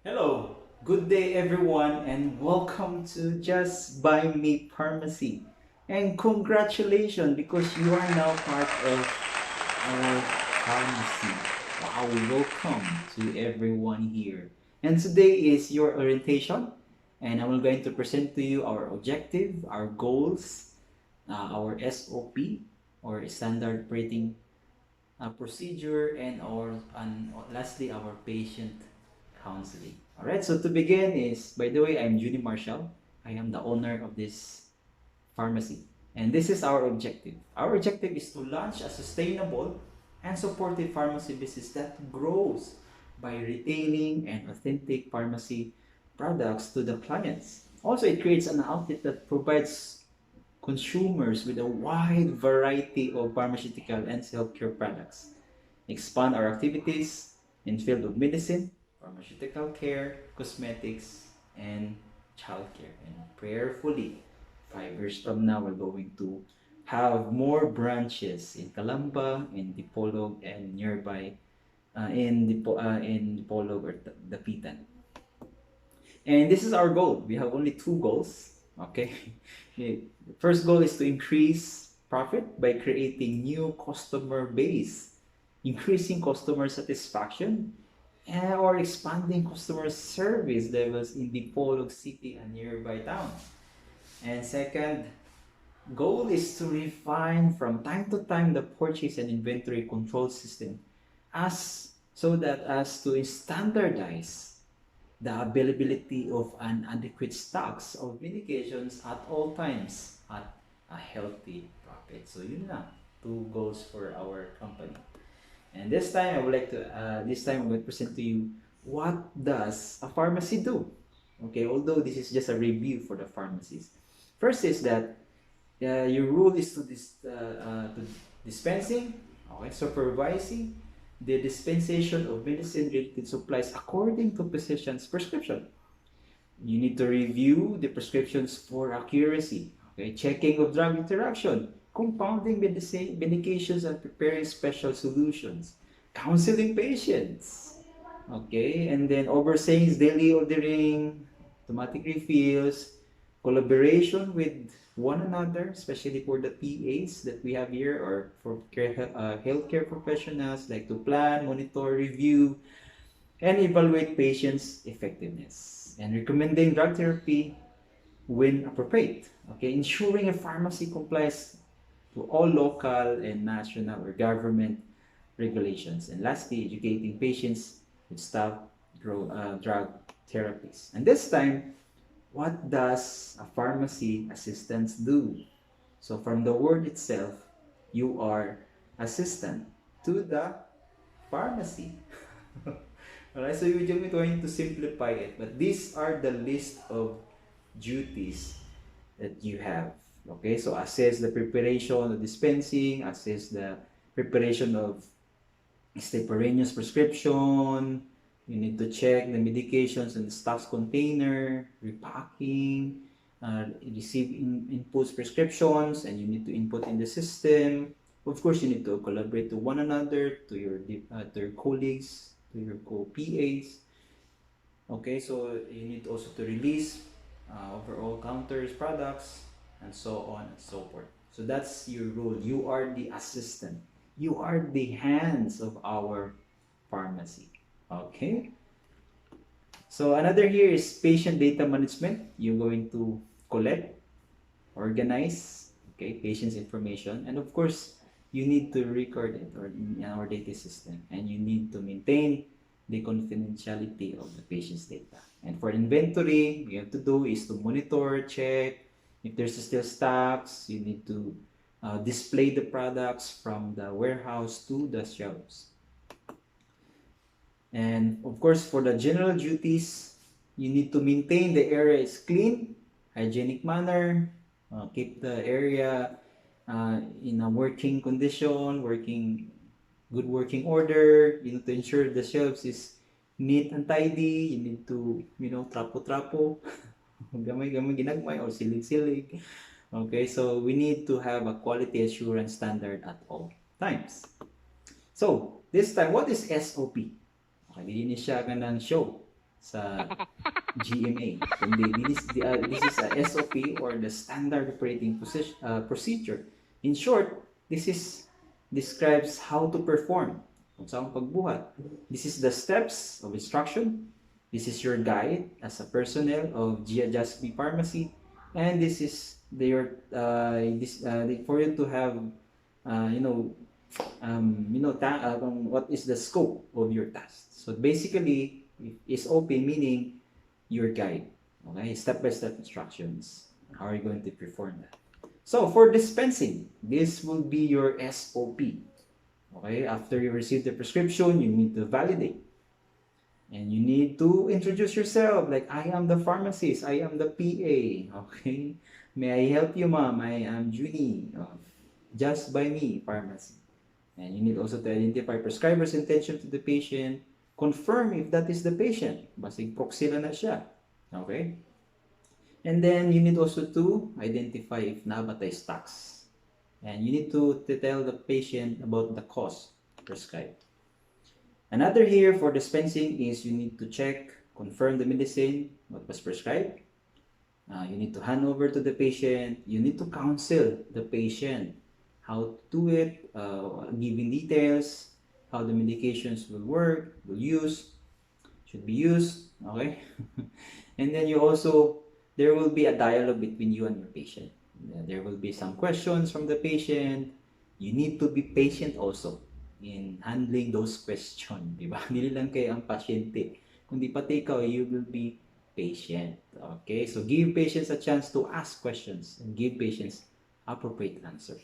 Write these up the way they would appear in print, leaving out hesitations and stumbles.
Hello, good day everyone, and welcome to Just Buy Me Pharmacy. And congratulations because you are now part of our pharmacy. Wow, welcome to everyone here. And today is your orientation, and I'm going to present to you our objective, our goals, our SOP or standard operating procedure, and lastly our patient counseling. All right. So to begin is, by the way, I'm Junie Marshall. I am the owner of this pharmacy, and this is our objective. Our objective is to launch a sustainable and supportive pharmacy business that grows by retailing and authentic pharmacy products to the clients. Also, it creates an outlet that provides consumers with a wide variety of pharmaceutical and healthcare products, expand our activities in field of medicine, pharmaceutical care, cosmetics, and childcare. And prayerfully, 5 years from now, we're going to have more branches in Calamba, in Dipolog, and nearby in Dipolog or Dapitan. And this is our goal. We have only two goals. Okay. The first goal is to increase profit by creating new customer base, increasing customer satisfaction, or expanding customer service levels in the Polog city and nearby towns. And second goal is to refine from time to time the purchase and inventory control system as so that as to standardize the availability of an adequate stocks of medications at all times at a healthy profit. So yun na, two goals for our company. And this time I'm going to present to you what does a pharmacy do. Okay, although this is just a review for the pharmacies. First is that your rule is to dispensing, okay, supervising the dispensation of medicine-related supplies according to physician's prescription. You need to review the prescriptions for accuracy, okay, checking of drug interaction, compounding medications, and preparing special solutions, counseling patients, okay, and then overseeing daily ordering, automatic refills, collaboration with one another, especially for the PAs that we have here, or for healthcare professionals, like to plan, monitor, review, and evaluate patients' effectiveness, and recommending drug therapy when appropriate. Okay, ensuring a pharmacy complies to all local and national or government regulations, and lastly, educating patients with drug therapies. And this time, what does a pharmacy assistant do? So from the word itself, you are assistant to the pharmacy. Alright, so we're going to simplify it, but these are the list of duties that you have. Okay, so assess the preparation of dispensing, assess the preparation of extemporaneous prescription. You need to check the medications in the stocks container, repacking, receive inputs prescriptions, and you need to input in the system. Of course, you need to collaborate to one another, to your colleagues, to your co-PAs. Okay, so you need also to release overall counters, products, and so on and so forth. So that's your role. You are the assistant. You are the hands of our pharmacy. Okay. So another here is patient data management. You're going to collect, organize, okay, patient's information, and of course, you need to record it or in our data system, and you need to maintain the confidentiality of the patient's data. And for inventory, you have to do is to monitor, check if there's still stocks. You need to display the products from the warehouse to the shelves. And of course, for the general duties, you need to maintain the area is clean, hygienic manner, keep the area in a working condition, good working order. You need to ensure the shelves is neat and tidy. You need to, trapo-trapo, gamay-gamay ginagmay or silig-silig. Okay, so we need to have a quality assurance standard at all times. So, this time, what is SOP? Okay, hindi siya ganang show. sa GMA. Kundi this is a SOP or the standard operating procedure. In short, this is describes how to perform kung saan pagbuhat. This is the steps of instruction. This is your guide as a personnel of Just Be Pharmacy, and this is for you to have uh, you know what is the scope of your task. So basically, SOP meaning your guide. Okay, step-by-step instructions. How are you going to perform that? So for dispensing, this will be your SOP. Okay, after you receive the prescription, you need to validate. And you need to introduce yourself like, I am the pharmacist, I am the PA. Okay, may I help you, ma'am? I am Junie of Just By Me Pharmacy. And you need also to identify prescriber's intention to the patient, confirm if that is the patient. Basig proxy na siya. Okay? And then you need also to identify if nabatay stocks. And you need to tell the patient about the cost prescribed. Another here for dispensing is you need to check, confirm the medicine, what was prescribed. You need to hand over to the patient. You need to counsel the patient how to do it, giving details, how the medications will work, should be used, okay? And then there will be a dialogue between you and your patient. There will be some questions from the patient. You need to be patient also in handling those questions, di ba? Hindi lang kayo ang pasyente. Kundi pati ikaw, you will be patient. Okay? So give patients a chance to ask questions and give patients appropriate answer.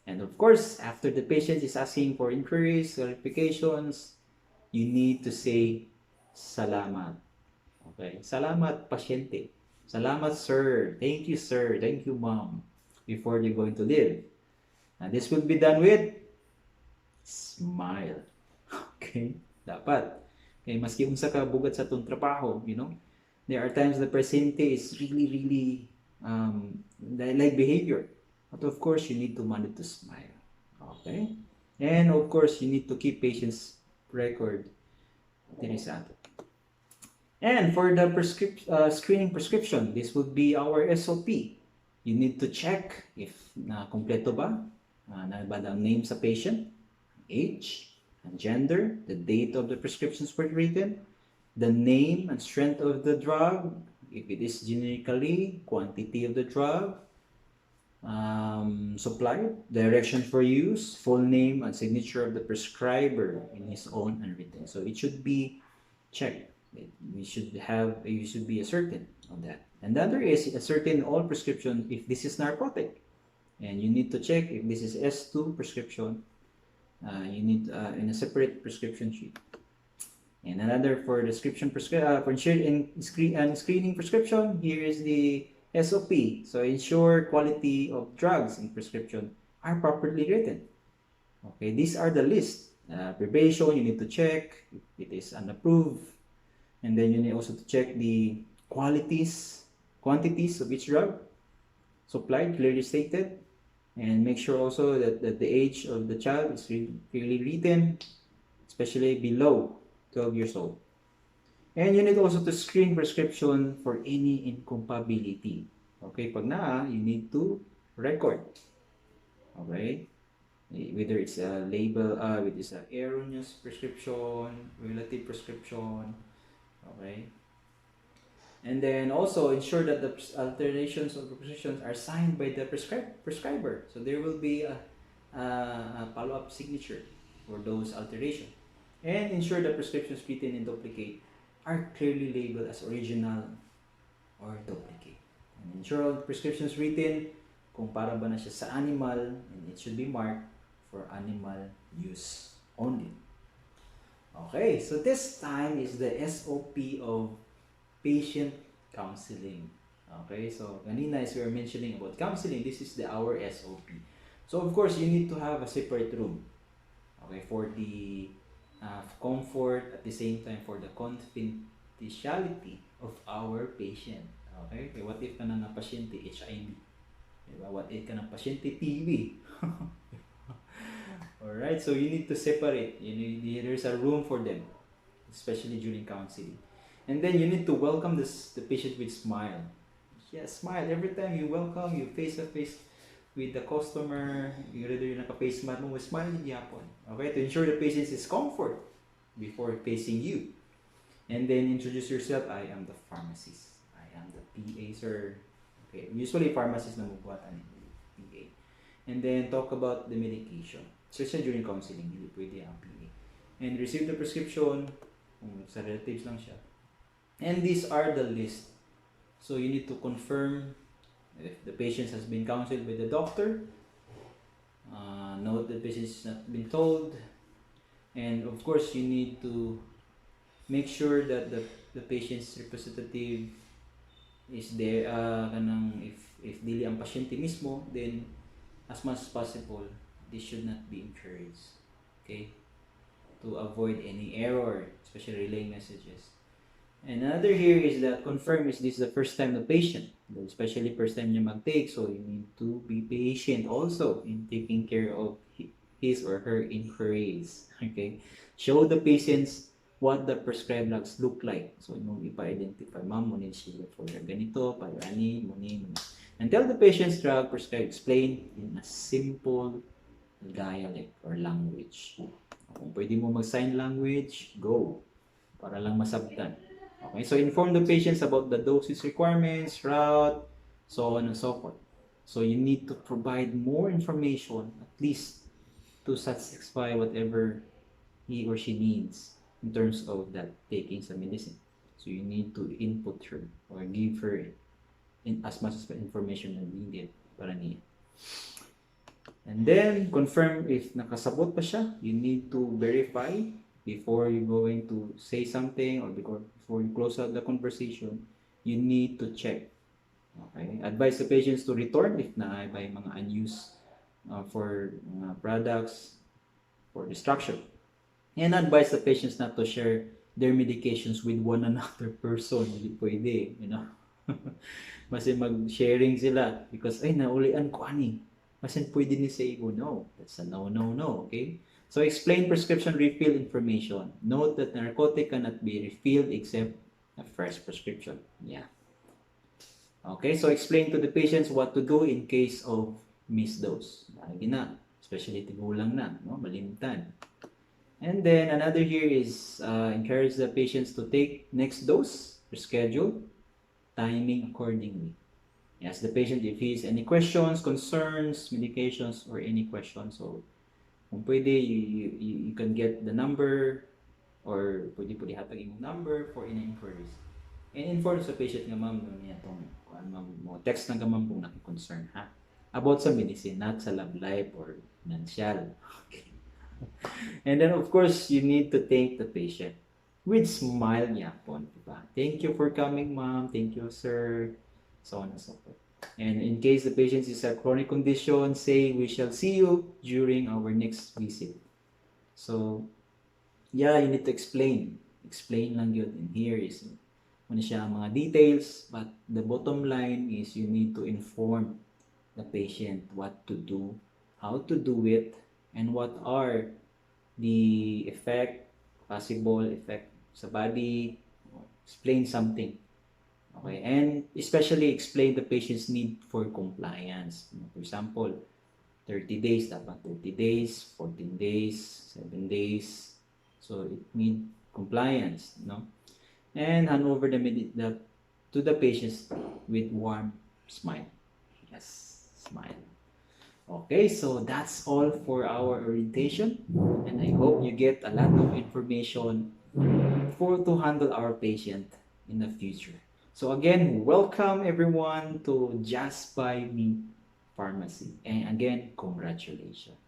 And of course, after the patient is asking for inquiries, clarifications, you need to say salamat. Okay? Salamat, pasyente. Salamat, sir. Thank you, sir. Thank you, ma'am. Before you're going to leave. And this will be done with smile. Okay? Dapat. Okay, maski unsa ka bugat sa tong trabaho, there are times the pasyente is really like behavior. But of course, you need to manage to smile. Okay? And of course, you need to keep patients record. Interesante. And for the screening prescription, this would be our SOP. You need to check if na kompleto ba, na ba ang name sa patient, age, and gender, the date of the prescriptions were written, the name and strength of the drug, if it is generically, quantity of the drug, supply, direction for use, full name and signature of the prescriber in his own handwritten. So it should be checked. You should be certain on that. And the other is a certain all prescription if this is narcotic. And you need to check if this is S2 prescription. You need in a separate prescription sheet. And another for description for screening prescription, here is the SOP. So ensure quality of drugs in prescription are properly written. Okay, these are the list. Preparation, you need to check if it is unapproved. And then you need also to check the quantities of each drug supplied, clearly stated. And make sure also that the age of the child is clearly written, especially below 12 years old. And you need also to screen prescription for any incompatibility. Okay, pag you need to record. Okay, whether it's a label, whether it's an erroneous prescription, relative prescription. Okay. And then also ensure that the alterations of the prescriptions are signed by the prescriber. So there will be a follow-up signature for those alterations. And ensure the prescriptions written in duplicate are clearly labeled as original or duplicate. And ensure all prescriptions written kung para ba na siya sa animal, and it should be marked for animal use only. Okay, so this time is the SOP of patient counseling. Okay, so kanina as we were mentioning about counseling, this is our SOP. So of course, you need to have a separate room. Okay, for the comfort, at the same time for the confidentiality of our patient. Okay, what if ka na pasyente HIV? Diba? What if ka na pasyente TB? Alright, so you need to separate. There's a room for them, especially during counseling. And then you need to welcome the patient with smile. Yeah, smile. Every time you welcome, you face to face with the customer, you rather yung naka-face mask mo, smile din yapon. Okay? To ensure the patient is comfort before facing you. And then introduce yourself. I am the pharmacist. I am the PA, sir. Okay. Usually pharmacist na magbuhatan PA. And then talk about the medication. Especially during counseling, hindi pwede ang PA. And receive the prescription, kung sa relatives lang siya. And these are the list. So you need to confirm if the patient has been counseled by the doctor. Note the patient has not been told. And of course, you need to make sure that the patient's representative is there. If dili ang pasyente mismo, then as much as possible, this should not be encouraged. Okay? To avoid any error, especially relaying messages. And another here is that confirm is this the first time the patient, especially first time niya mag-take, so you need to be patient also in taking care of his or her inquiries. Okay? Show the patients what the prescribed drugs look like. So, yung ipa-identify, ma'am, mo need siya for ganito, para ani, muni. And tell the patient's drug prescribed, explain in a simple dialect or language. Kung pwede mo mag-sign language, go. Para lang masabtan. Okay, so inform the patients about the dosage requirements, route, so on and so forth. So you need to provide more information, at least to satisfy whatever he or she needs in terms of that taking some medicine. So you need to input her or give her in as much information as needed para niya. And then confirm if nakasabot pa siya. You need to verify before you're going to say something or before you close out the conversation. You need to check. Okay? Advise the patients to return if na-buy mga unused for products for destruction. And advise the patients not to share their medications with one another person. Hindi pwede, you know. Kasi mag-sharing sila because ay naulian ko ani. Kasi pwede ni say go no. That's a no. Okay? So explain prescription refill information. Note that narcotic cannot be refilled except a fresh prescription. Yeah. Okay, so explain to the patients what to do in case of misdose. Lagi na, especially tigulang na, no? Malimtan. And then another here is encourage the patients to take next dose, reschedule, timing accordingly. Ask the patient if he has any questions, concerns, medications, or any questions. So kung pwede, you can get the number or pwede hatag imong number for any inquiries. And inform sa patient nga ma'am niya tong mo text lang ka ma'am kung naki-concern ha. About sa medicine, not sa love life or financial. Okay. And then of course, you need to thank the patient with smile niya po, diba? Thank you for coming ma'am, thank you sir, so on and so forth. And in case the patient is a chronic condition, say we shall see you during our next visit. So, yeah, you need to explain. Explain lang yun. And here is ano siya mga details, but the bottom line is you need to inform the patient what to do, how to do it, and what are the possible effect sa body. Explain something. Okay, and especially explain the patient's need for compliance. For example, 30 days, dapat 30 days, 14 days, 7 days. So it means compliance, no? And hand over to the patients with warm smile. Yes, smile. Okay, so that's all for our orientation, and I hope you get a lot of information to handle our patient in the future. So again, welcome everyone to Just By Me Pharmacy. And again, congratulations.